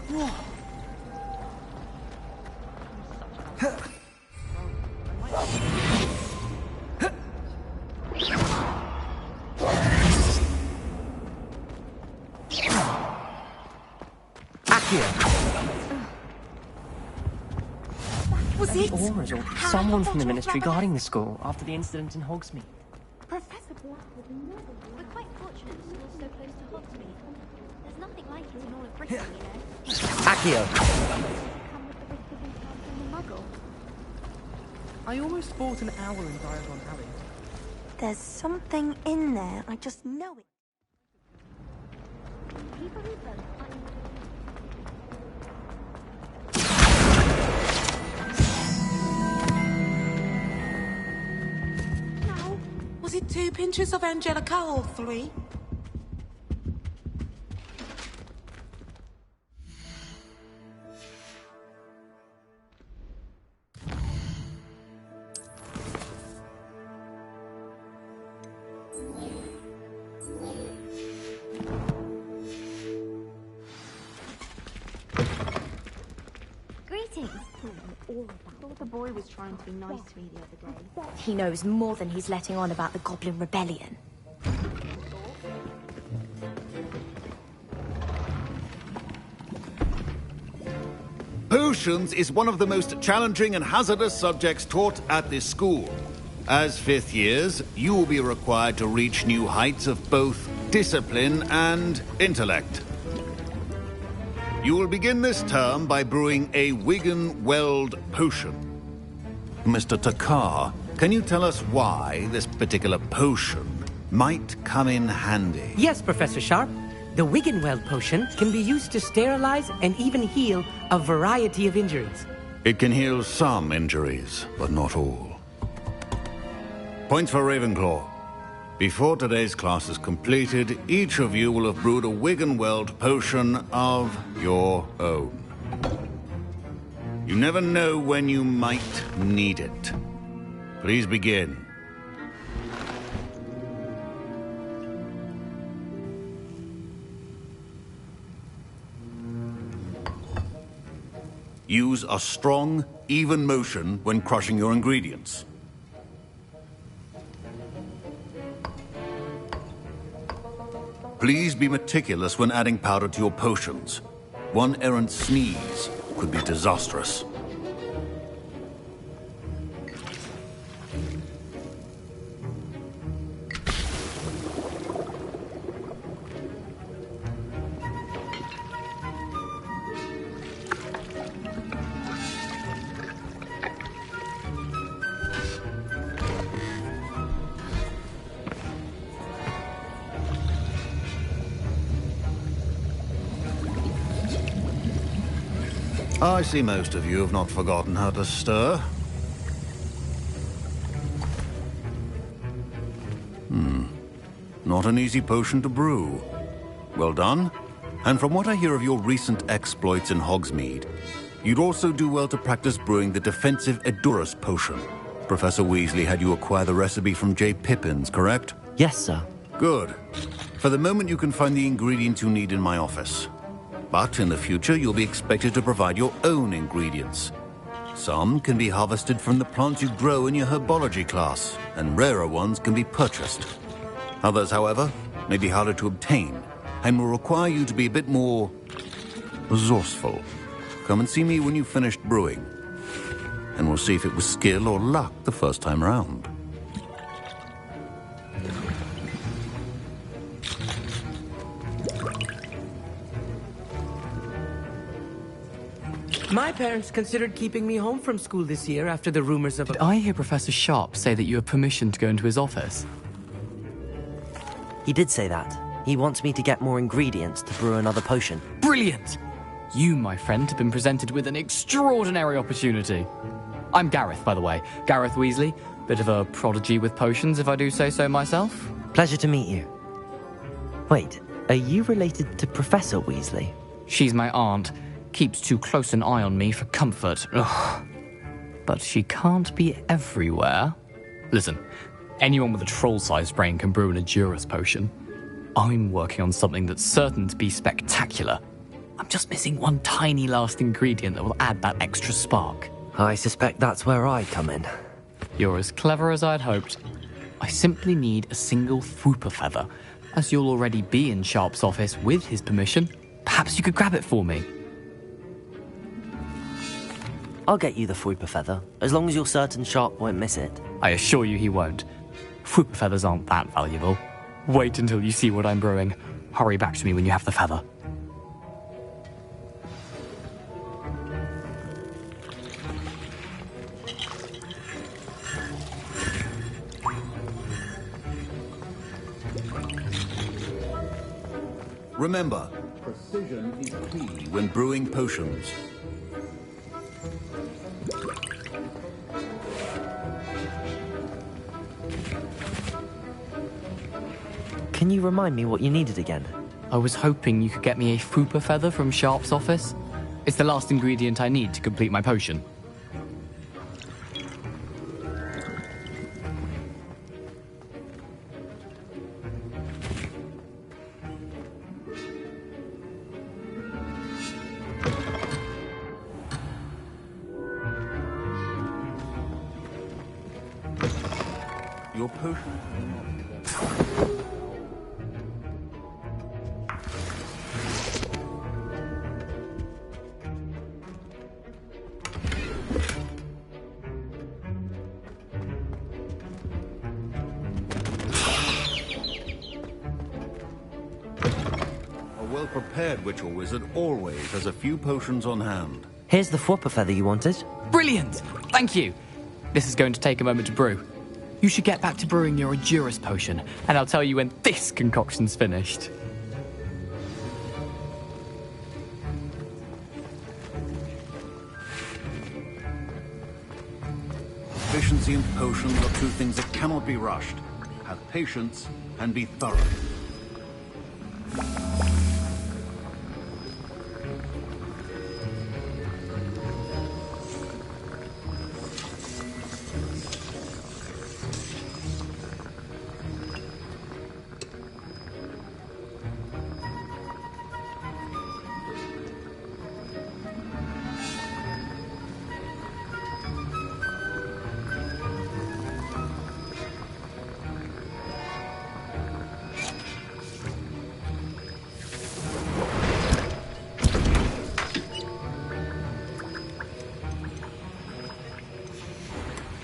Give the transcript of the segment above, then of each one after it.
Was it? Or someone from the ministry guarding the school after the incident in Hogsmeade. Professor Black would never... We're quite fortunate the school's so close to Hogsmeade. There's nothing like it in all of Britain, you know. Accio! Come with the risk of encountering a muggle. I almost bought an hour in Diagon Alley. There's something in there. I just know it. People who vote No. Was it 2 pinches of Angelica or 3? Greetings. I thought the boy was trying to be nice to me the other day. He knows more than he's letting on about the Goblin Rebellion. Potions is one of the most challenging and hazardous subjects taught at this school. As 5th years, you will be required to reach new heights of both discipline and intellect. You will begin this term by brewing a Wigan-Weld potion. Mr. Takar, can you tell us why this particular potion might come in handy? Yes, Professor Sharp. The Wiggenweld potion can be used to sterilize and even heal a variety of injuries. It can heal some injuries, but not all. Points for Ravenclaw. Before today's class is completed, each of you will have brewed a Wiggenweld potion of your own. You never know when you might need it. Please begin. Use a strong, even motion when crushing your ingredients. Please be meticulous when adding powder to your potions. One errant sneeze could be disastrous. I see most of you have not forgotten how to stir. Not an easy potion to brew. Well done. And from what I hear of your recent exploits in Hogsmeade, you'd also do well to practice brewing the defensive Edurus potion. Professor Weasley had you acquire the recipe from J. Pippins, correct? Yes, sir. Good. For the moment, you can find the ingredients you need in my office. But in the future, you'll be expected to provide your own ingredients. Some can be harvested from the plants you grow in your herbology class, and rarer ones can be purchased. Others, however, may be harder to obtain, and will require you to be a bit more resourceful. Come and see me when you've finished brewing, and we'll see if it was skill or luck the first time round. My parents considered keeping me home from school this year after the rumors of... Did I hear Professor Sharp say that you have permission to go into his office? He did say that. He wants me to get more ingredients to brew another potion. Brilliant! You, my friend, have been presented with an extraordinary opportunity. I'm Gareth, by the way. Gareth Weasley. Bit of a prodigy with potions, if I do say so myself. Pleasure to meet you. Wait, are you related to Professor Weasley? She's my aunt. Keeps too close an eye on me for comfort. Ugh. But she can't be everywhere. Listen, anyone with a troll-sized brain can brew an Edurus potion. I'm working on something that's certain to be spectacular. I'm just missing one tiny last ingredient that will add that extra spark. I suspect that's where I come in. You're as clever as I'd hoped. I simply need a single Fwooper feather. As you'll already be in Sharp's office with his permission, perhaps you could grab it for me. I'll get you the Fwooper feather, as long as you're certain Sharp won't miss it. I assure you he won't. Fwooper feathers aren't that valuable. Wait until you see what I'm brewing. Hurry back to me when you have the feather. Remember, precision is key when brewing potions. Can you remind me what you needed again? I was hoping you could get me a Fwooper feather from Sharp's office. It's the last ingredient I need to complete my potion. Your potion. A well-prepared witch or wizard always has a few potions on hand. Here's the Fwooper feather you wanted. Brilliant! Thank you! This is going to take a moment to brew. You should get back to brewing your Edurus potion, and I'll tell you when this concoction's finished. Efficiency and potions are two things that cannot be rushed. Have patience and be thorough.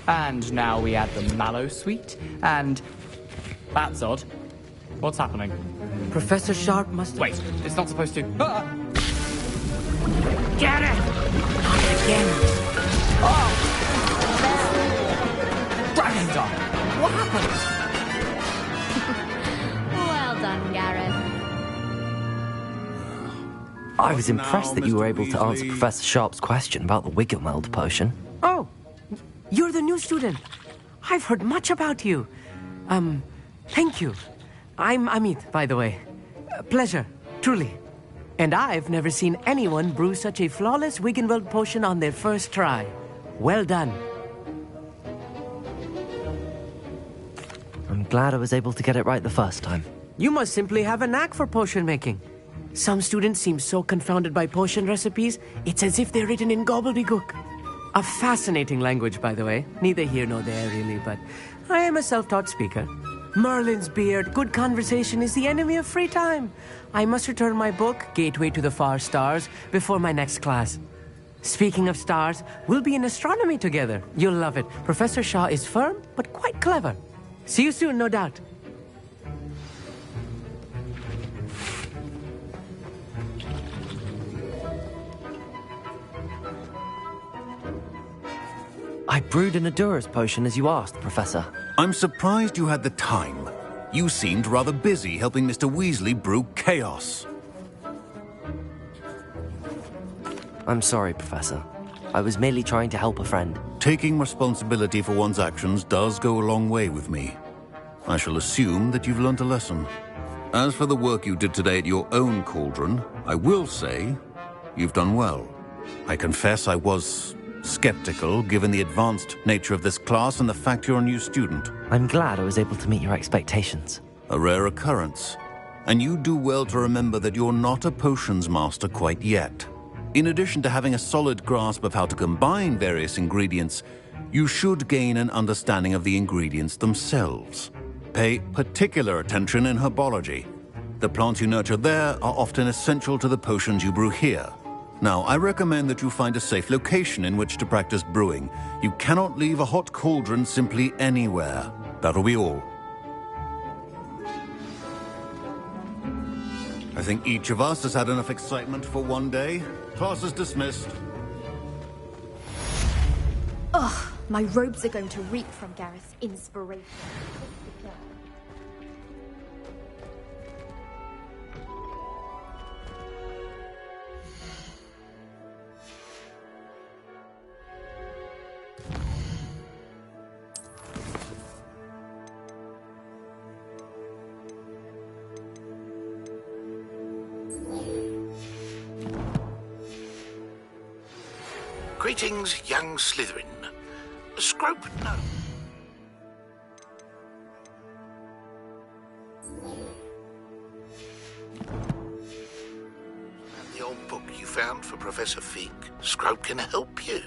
And now we add the mallow sweet, and... That's odd. What's happening? Professor Sharp must... Wait, it's not supposed to... Ah! Get it! Again! Dragon Dog! What happened? Well done, Gareth. I was Now, impressed that you were Mr. able to answer Weasley. Professor Sharp's question about the Wiggenweld potion. Oh, you're the new student. I've heard much about you. Thank you. I'm Amit, by the way. Pleasure, truly. And I've never seen anyone brew such a flawless Wiggenweld potion on their first try. Well done. I'm glad I was able to get it right the first time. You must simply have a knack for potion making. Some students seem so confounded by potion recipes, it's as if they're written in gobbledygook. A fascinating language, by the way. Neither here nor there, really, but I am a self-taught speaker. Merlin's beard, good conversation is the enemy of free time. I must return my book, Gateway to the Far Stars, before my next class. Speaking of stars, we'll be in astronomy together. You'll love it. Professor Shaw is firm, but quite clever. See you soon, no doubt. I brewed an Edurus potion as you asked, Professor. I'm surprised you had the time. You seemed rather busy helping Mr. Weasley brew chaos. I'm sorry, Professor. I was merely trying to help a friend. Taking responsibility for one's actions does go a long way with me. I shall assume that you've learnt a lesson. As for the work you did today at your own cauldron, I will say you've done well. I confess I was skeptical, given the advanced nature of this class and the fact you're a new student. I'm glad I was able to meet your expectations. A rare occurrence. And you do well to remember that you're not a potions master quite yet. In addition to having a solid grasp of how to combine various ingredients, you should gain an understanding of the ingredients themselves. Pay particular attention in herbology. The plants you nurture there are often essential to the potions you brew here. Now, I recommend that you find a safe location in which to practice brewing. You cannot leave a hot cauldron simply anywhere. That'll be all. I think each of us has had enough excitement for one day. Class is dismissed. Ugh, my robes are going to reek from Gareth's inspiration. Greetings, young Slytherin. Scrope, no. And the old book you found for Professor Fig. Scrope can help you.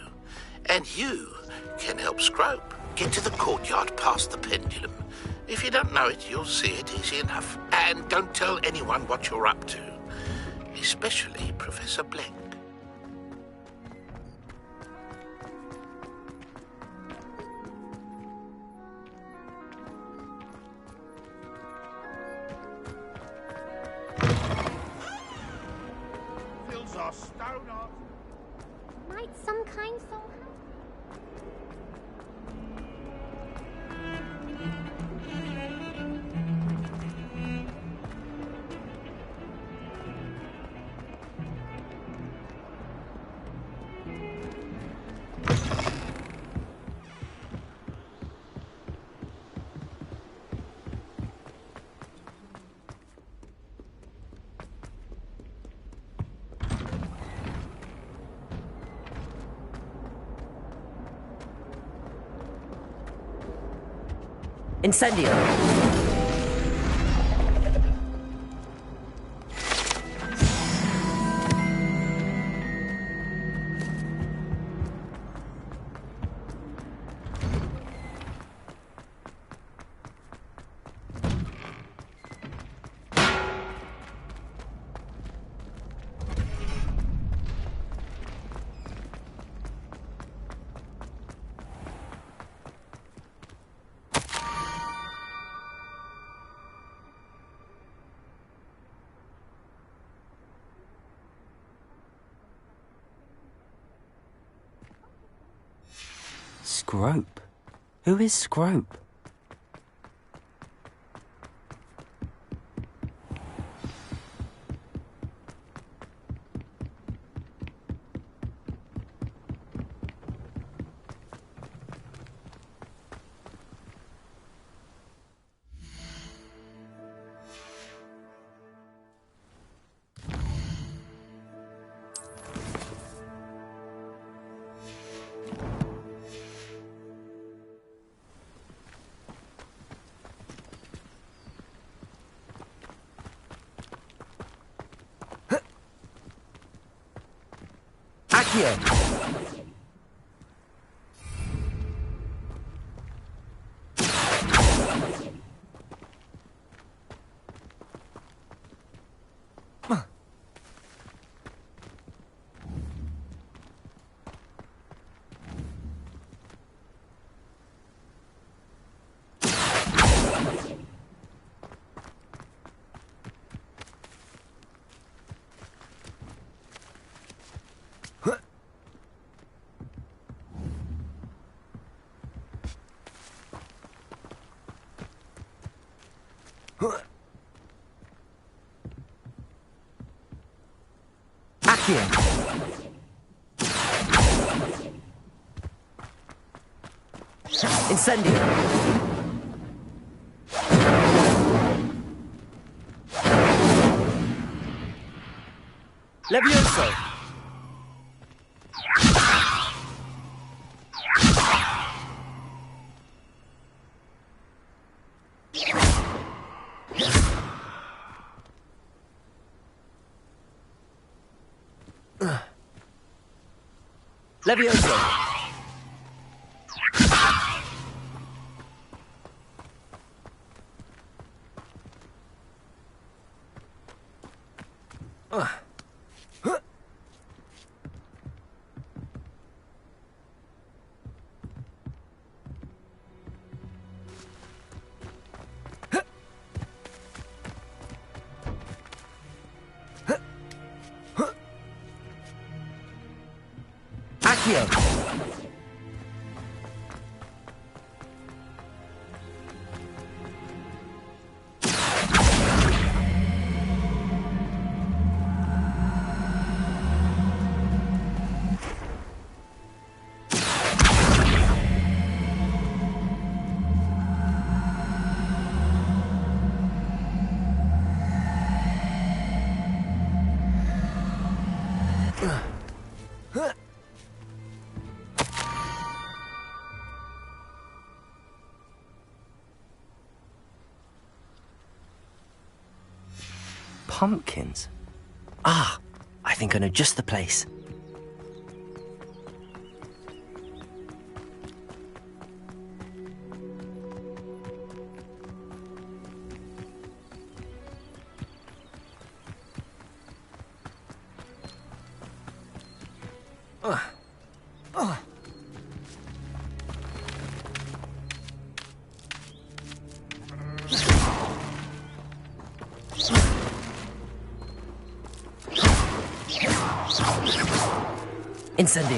And you can help Scrope. Get to the courtyard past the pendulum. If you don't know it, you'll see it easy enough. And don't tell anyone what you're up to. Especially Professor Blank. Might some kind soul help? Incendio! Scrope? Who is Scrope? Accio! Accio! Incendio! Levioso! Levioso! Accio! Pumpkins? Ah, I think I know just the place. Incendio.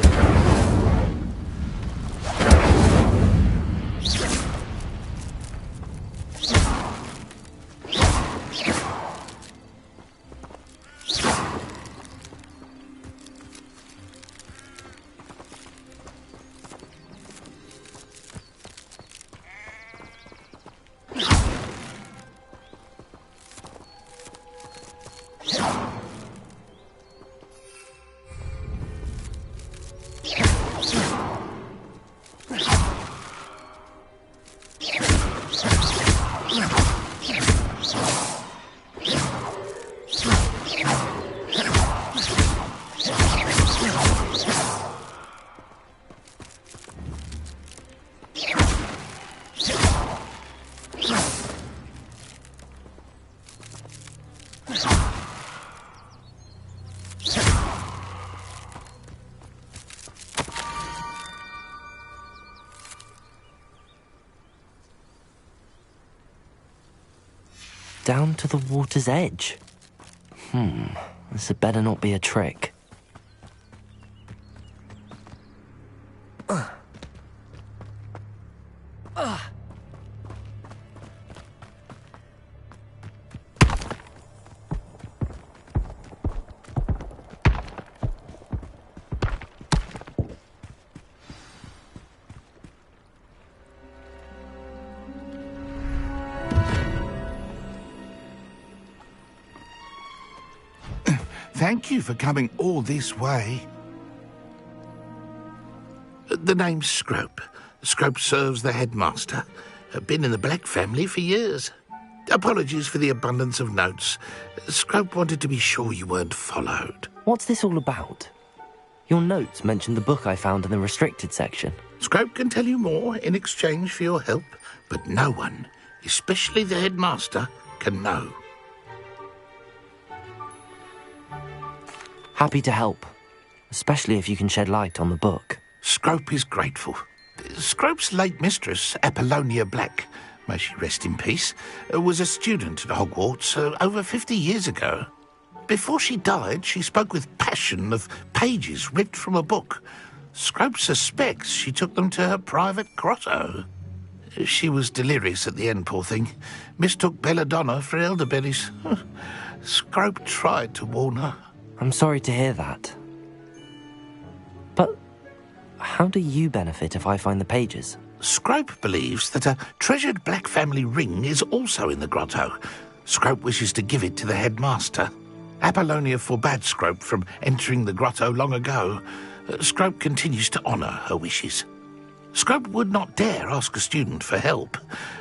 Down to the water's edge. This had better not be a trick. Thank you for coming all this way. The name's Scrope. Scrope serves the headmaster. Been in the Black family for years. Apologies for the abundance of notes. Scrope wanted to be sure you weren't followed. What's this all about? Your notes mentioned the book I found in the restricted section. Scrope can tell you more in exchange for your help, but no one, especially the headmaster, can know. Happy to help, especially if you can shed light on the book. Scrope is grateful. Scrope's late mistress, Apollonia Black, may she rest in peace, was a student at Hogwarts over 50 years ago. Before she died, she spoke with passion of pages ripped from a book. Scrope suspects she took them to her private grotto. She was delirious at the end, poor thing. Mistook belladonna for elderberries. Scrope tried to warn her. I'm sorry to hear that. But how do you benefit if I find the pages? Scrope believes that a treasured Black family ring is also in the grotto. Scrope wishes to give it to the headmaster. Apollonia forbade Scrope from entering the grotto long ago. Scrope continues to honour her wishes. Scrope would not dare ask a student for help,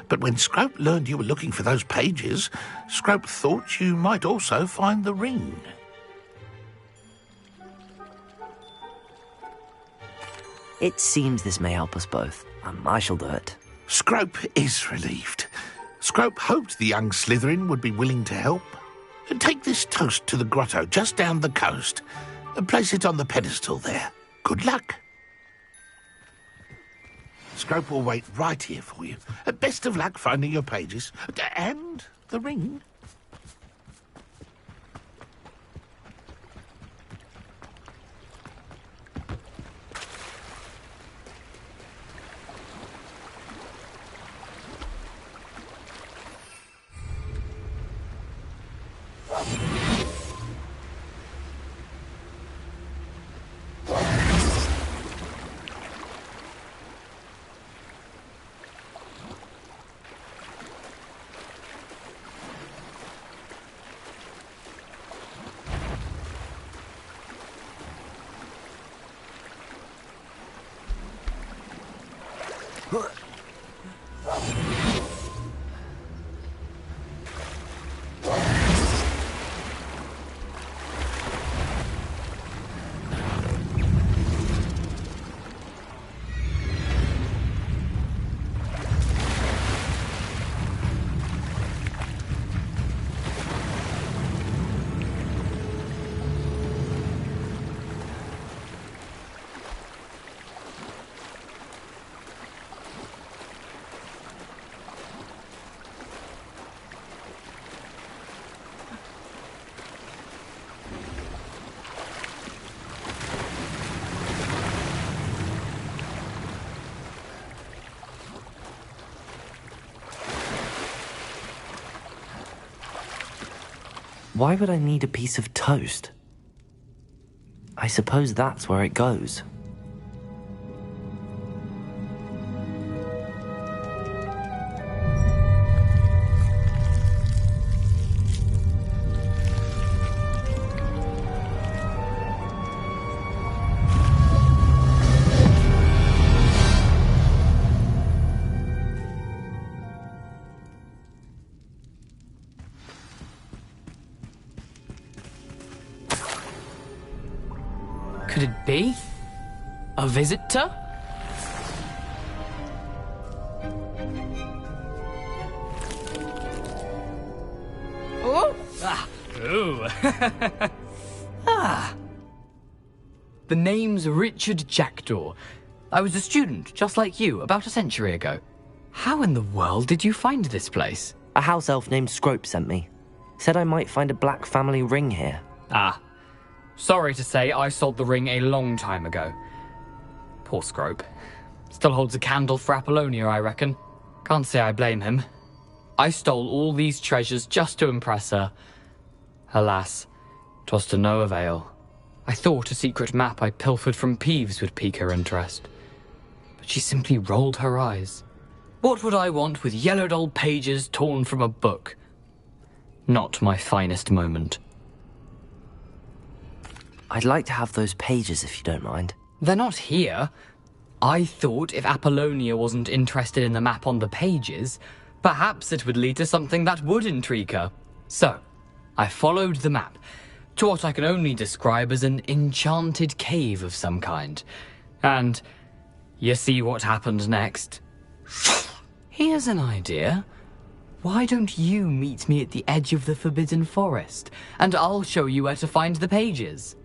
but when Scrope learned you were looking for those pages, Scrope thought you might also find the ring. It seems this may help us both. I shall do it. Scrope is relieved. Scrope hoped the young Slytherin would be willing to help. Take this toast to the grotto just down the coast and place it on the pedestal there. Good luck. Scrope will wait right here for you. Best of luck finding your pages. And the ring. Why would I need a piece of toast? I suppose that's where it goes. Could it be? A visitor? Oh! Ah! Ooh! Ah! The name's Richard Jackdaw. I was a student, just like you, about a century ago. How in the world did you find this place? A house elf named Scrope sent me. Said I might find a black family ring here. Ah. Sorry to say, I sold the ring a long time ago. Poor Scrope. Still holds a candle for Apollonia, I reckon. Can't say I blame him. I stole all these treasures just to impress her. Alas, 'twas to no avail. I thought a secret map I pilfered from Peeves would pique her interest. But she simply rolled her eyes. What would I want with yellowed old pages torn from a book? Not my finest moment. I'd like to have those pages if you don't mind. They're not here. I thought if Apollonia wasn't interested in the map on the pages, perhaps it would lead to something that would intrigue her. So, I followed the map to what I can only describe as an enchanted cave of some kind. And you see what happened next? Here's an idea. Why don't you meet me at the edge of the Forbidden Forest, and I'll show you where to find the pages?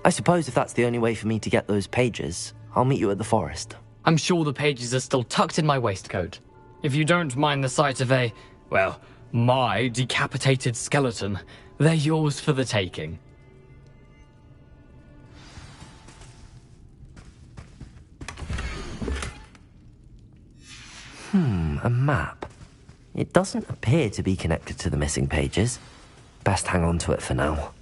I suppose if that's the only way for me to get those pages, I'll meet you at the forest. I'm sure the pages are still tucked in my waistcoat. If you don't mind the sight of my decapitated skeleton, they're yours for the taking. A map. It doesn't appear to be connected to the missing pages. Best hang on to it for now.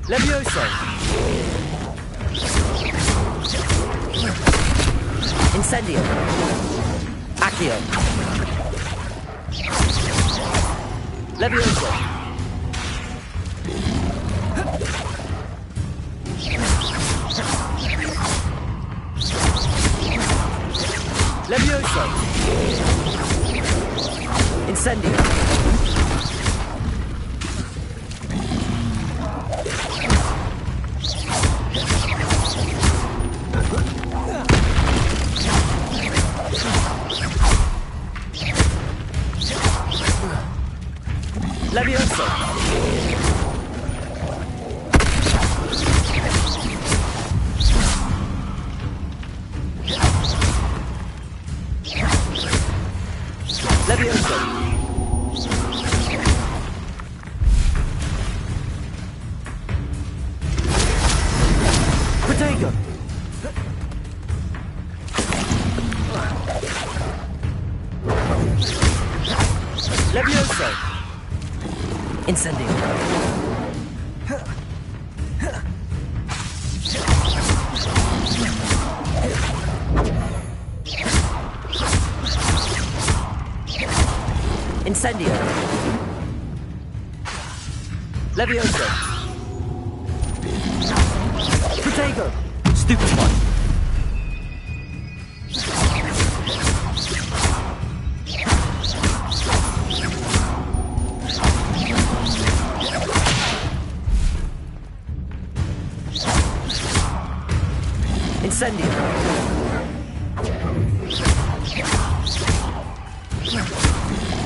Levioso! Incendio! Accio! Levioso! Levioso! Incendio! Levioso! Levioso! Protego! Levioso! Incendio! Incendio! Levioso! Protego! Stupefy! Incendio!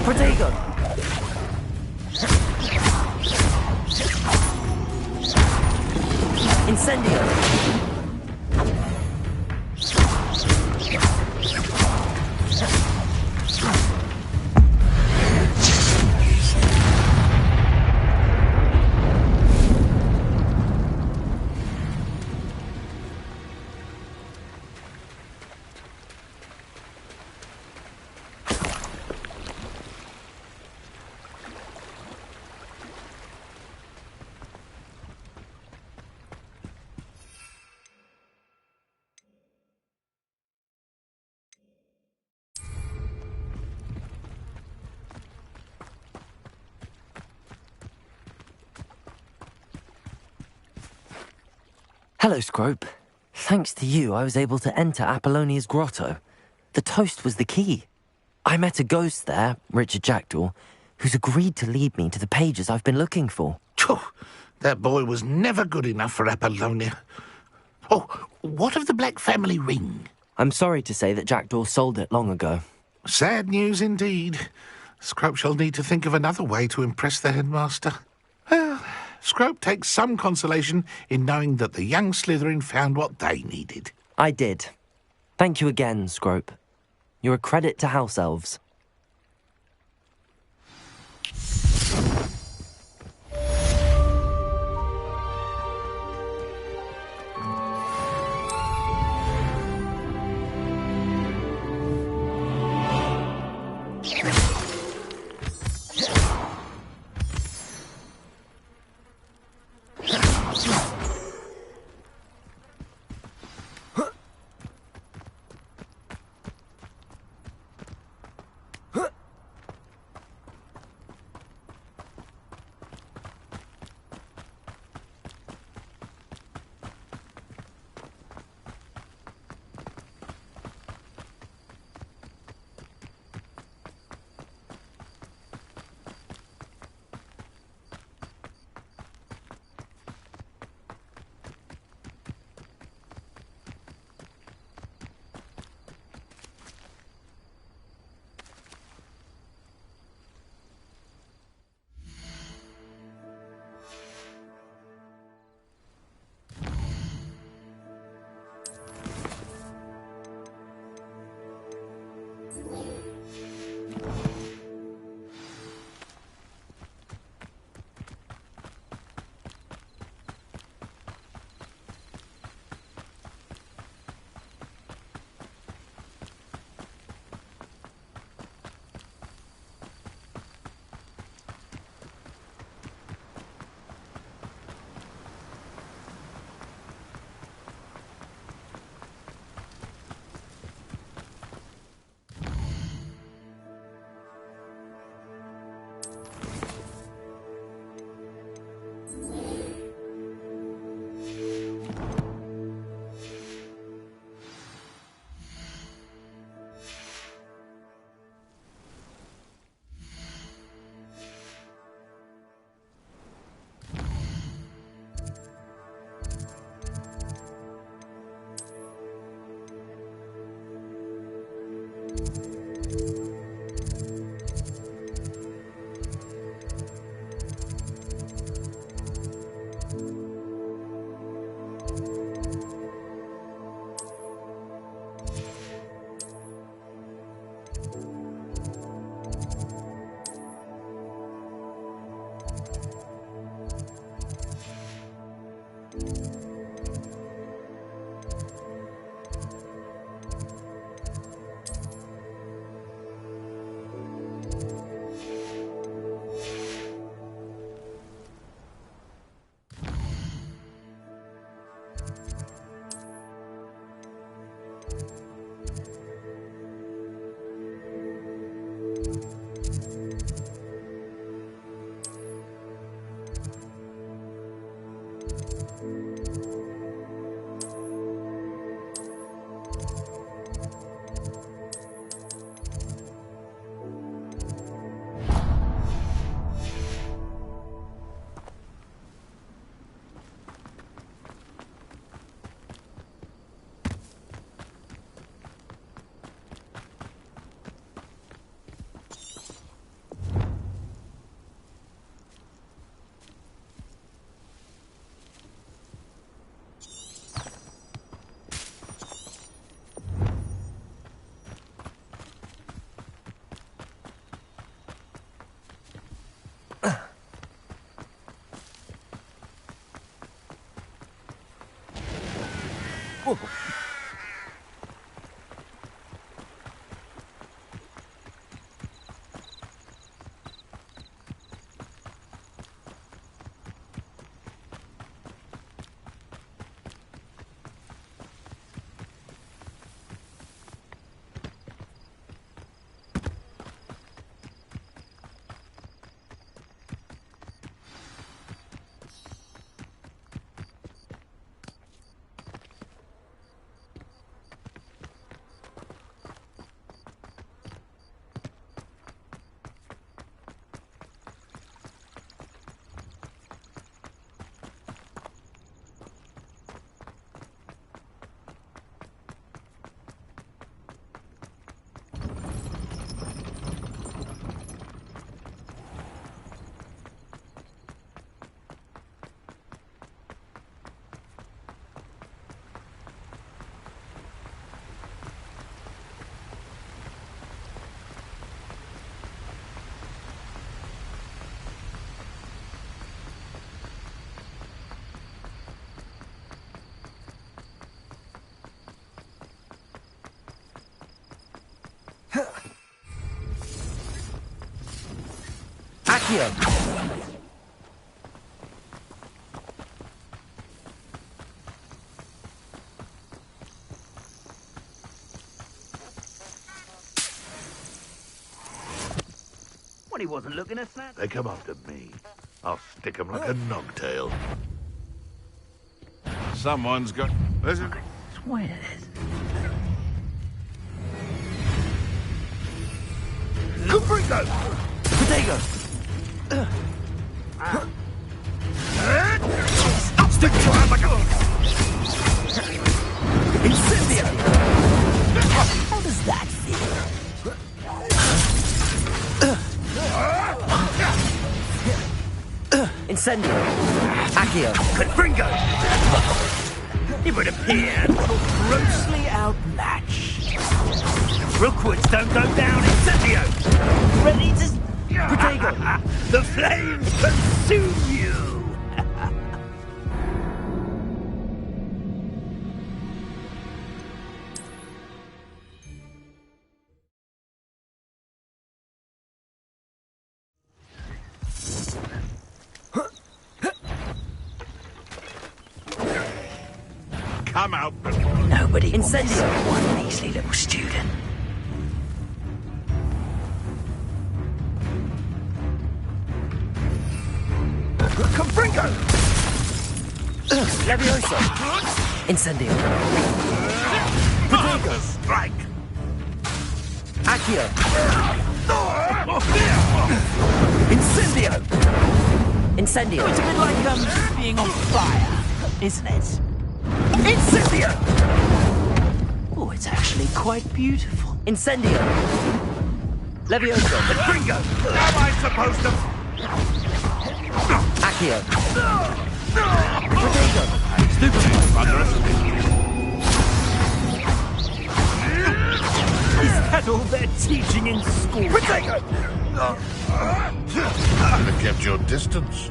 Protego! Incendio! Hello, Scrope. Thanks to you, I was able to enter Apollonia's grotto. The toast was the key. I met a ghost there, Richard Jackdaw, who's agreed to lead me to the pages I've been looking for. Phew, that boy was never good enough for Apollonia. Oh, what of the Black family ring? I'm sorry to say that Jackdaw sold it long ago. Sad news indeed. Scrope shall need to think of another way to impress the headmaster. Well, Scrope takes some consolation in knowing that the young Slytherin found what they needed. I did. Thank you again, Scrope. You're a credit to House Elves. Accio! Well, he wasn't looking at that. They come after me. I'll stick 'em like a nogtail. Someone's got... Listen. I swear this. Caprico! Potato! Stick to him like a... Incendio! How does that feel? Incendio! Accio! Confringo! It would appear grossly outmatched. Rookwoods don't go down, Incendio! Ready to... Potato! The flames consume you! Come out. Nobody will Incendio. miss one measly little student. Confringo! Levioso! Incendio! Potato! Strike! Accio! Incendio! Incendio! It's a bit like being on fire, isn't it? Incendio! Oh, it's actually quite beautiful. Incendio! Levioso! Confringo! Am I supposed to... Accio! Potato! Stupid! Is that all they're teaching in school? Potato! Should have kept your distance.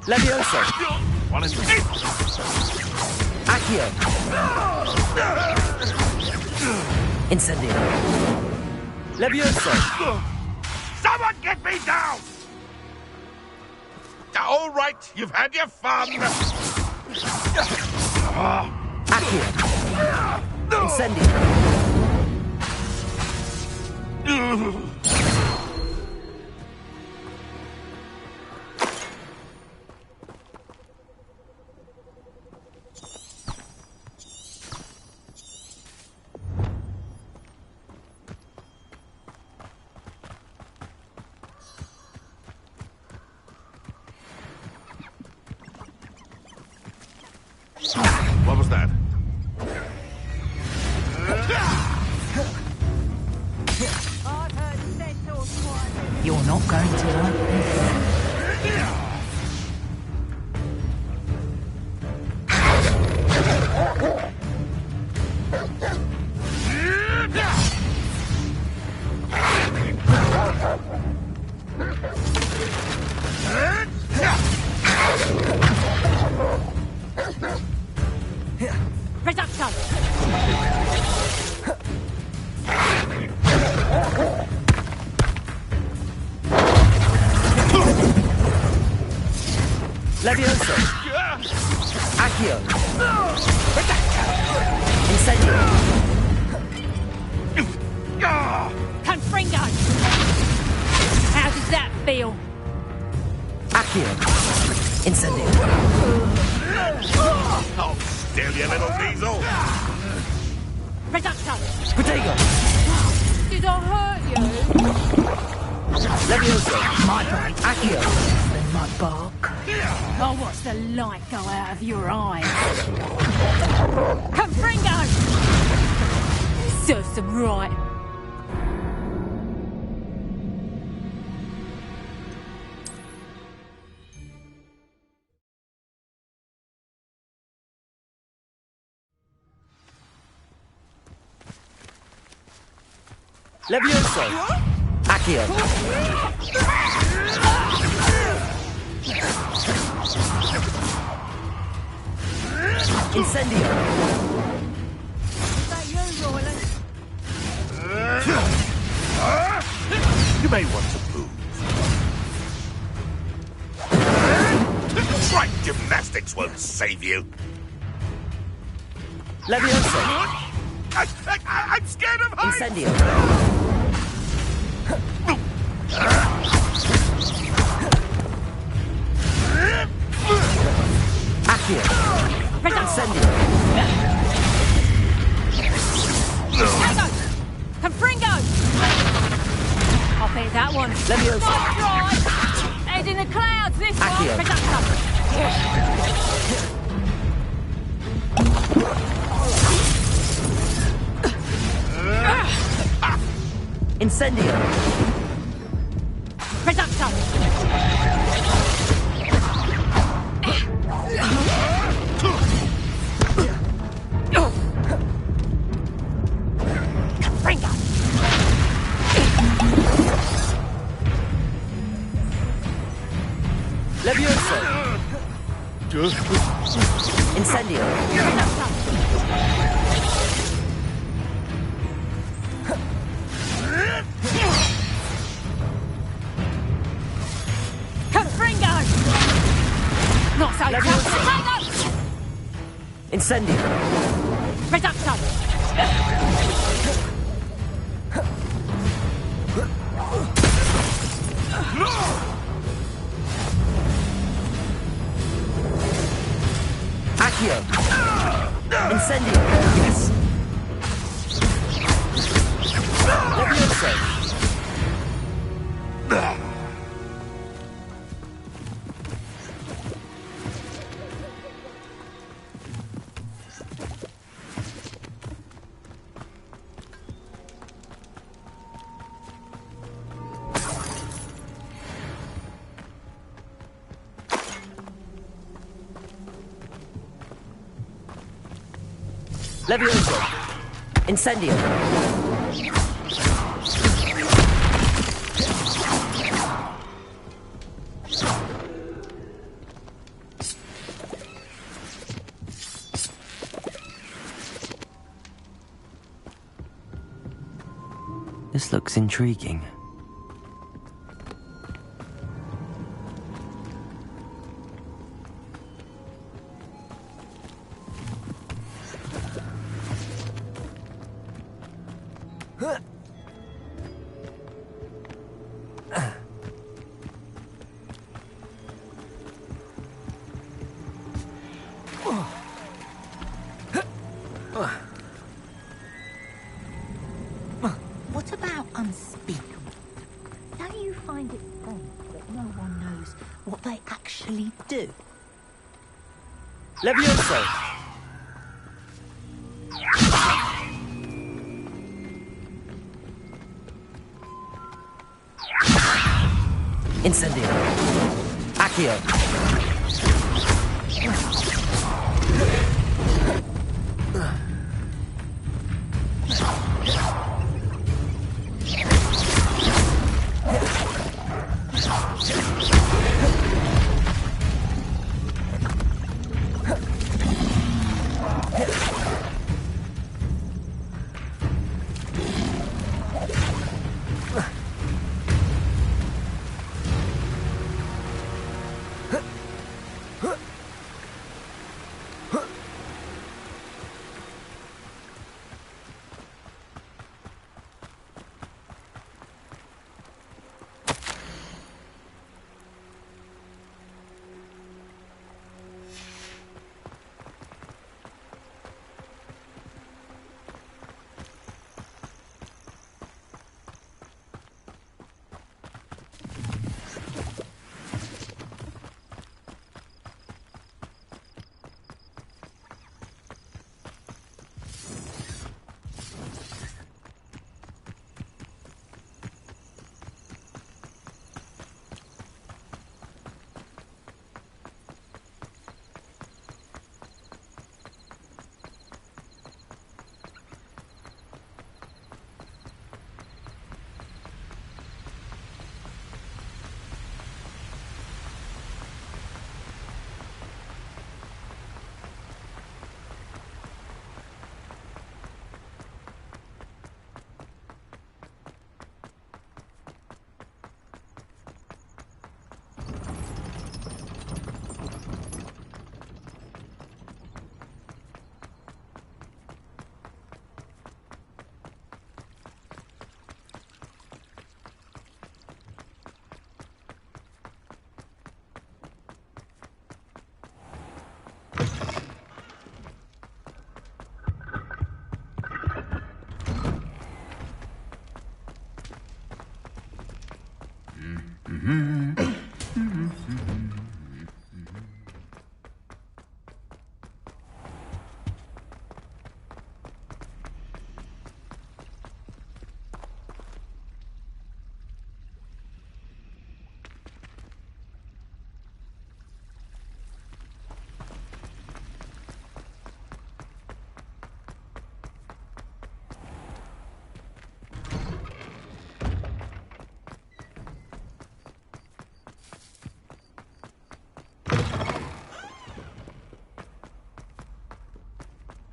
Levioso! Accio! Incendio! Levioso! Someone get me down! All right, you've had your fun. Accio! Incendio! What was that? You're not going to like this. Reduction! Levioso! Accio! Incendio! Confringo! How does that feel? Accio! Incendio! Oh, still, you little diesel! Reduction! Protego! Did I hurt you? Levioso! My bite Accio! than my bark. I'll watch the light go out of your eyes. Confringo! Serves them right. Levioso! Accio! Incendio! Is that you, Royland? You may want to move. Right, gymnastics won't save you. Levioso! I'm scared of heights! Incendio! Hey, that one. Leviosa. Stop, drive! Head in the clouds, this Accio. one. Reducto. Incendio. Reducto. Fringo. Leviosa. Incendio. Confringo! Not so tough. Hang Incendio. Reducto. Accio. Incendio. Yes. Leviosa. Leviosa. Incendio. This looks intriguing. What about unspeakable? Don't you find it funny that no one knows what they actually do? Leviosa. Incendio. Accio.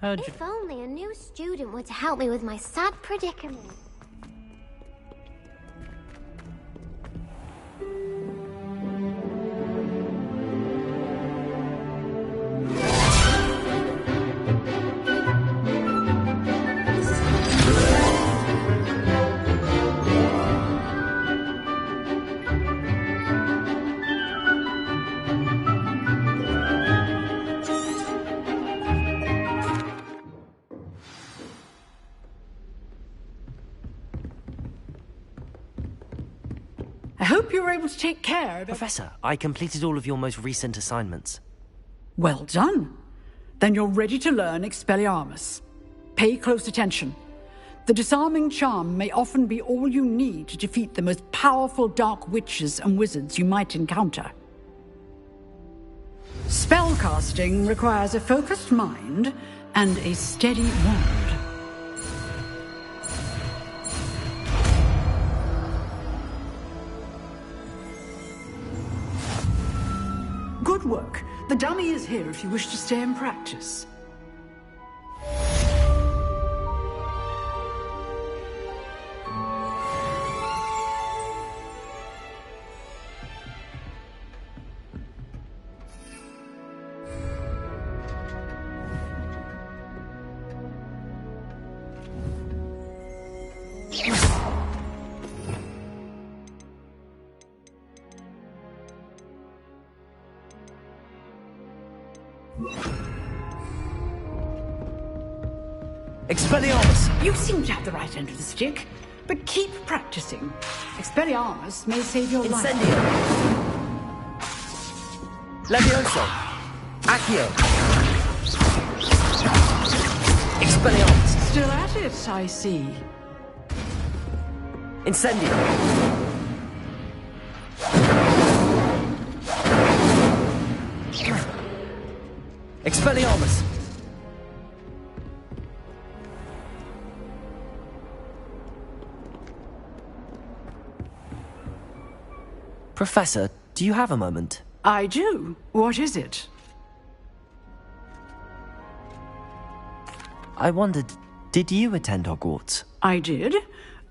If only a new student were to help me with my sad predicament. I hope you were able to take care of... Professor, I completed all of your most recent assignments. Well done. Then you're ready to learn Expelliarmus. Pay close attention. The disarming charm may often be all you need to defeat the most powerful dark witches and wizards you might encounter. Spellcasting requires a focused mind and a steady wand. Good work. The dummy is here if you wish to stay and practice. Expelliarmus! You seem to have the right end of the stick, but keep practicing. Expelliarmus may save your life. Incendio! Levioso! Accio! Expelliarmus! Still at it, I see. Incendio! Expelliarmus! Professor, do you have a moment? I do. What is it? I wondered, did you attend Hogwarts? I did.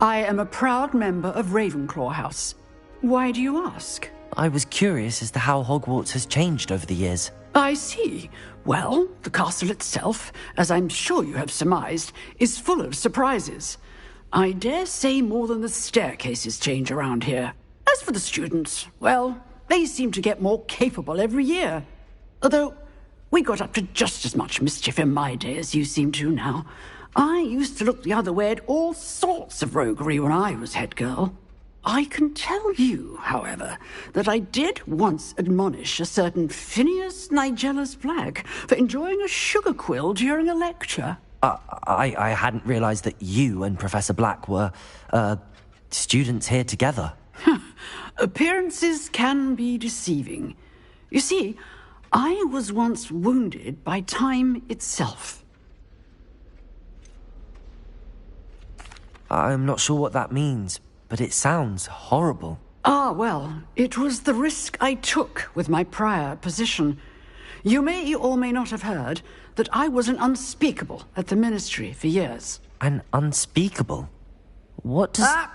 I am a proud member of Ravenclaw House. Why do you ask? I was curious as to how Hogwarts has changed over the years. I see. Well, the castle itself, as I'm sure you have surmised, is full of surprises. I dare say more than the staircases change around here. As for the students, well, they seem to get more capable every year. Although, we got up to just as much mischief in my day as you seem to now. I used to look the other way at all sorts of roguery when I was head girl. I can tell you, however, that I did once admonish a certain Phineas Nigellus Black for enjoying a sugar quill during a lecture. I hadn't realized that you and Professor Black were, students here together. Appearances can be deceiving. You see, I was once wounded by time itself. I'm not sure what that means, but it sounds horrible. Ah, well, it was the risk I took with my prior position. You may or may not have heard that I was an unspeakable at the Ministry for years. An unspeakable? What does...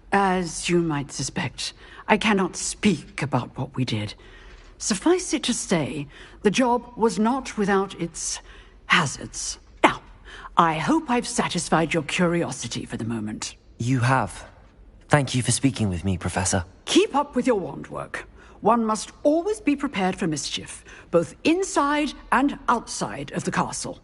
As you might suspect, I cannot speak about what we did. Suffice it to say, the job was not without its hazards. Now, I hope I've satisfied your curiosity for the moment. You have. Thank you for speaking with me, Professor. Keep up with your wand work. One must always be prepared for mischief, both inside and outside of the castle.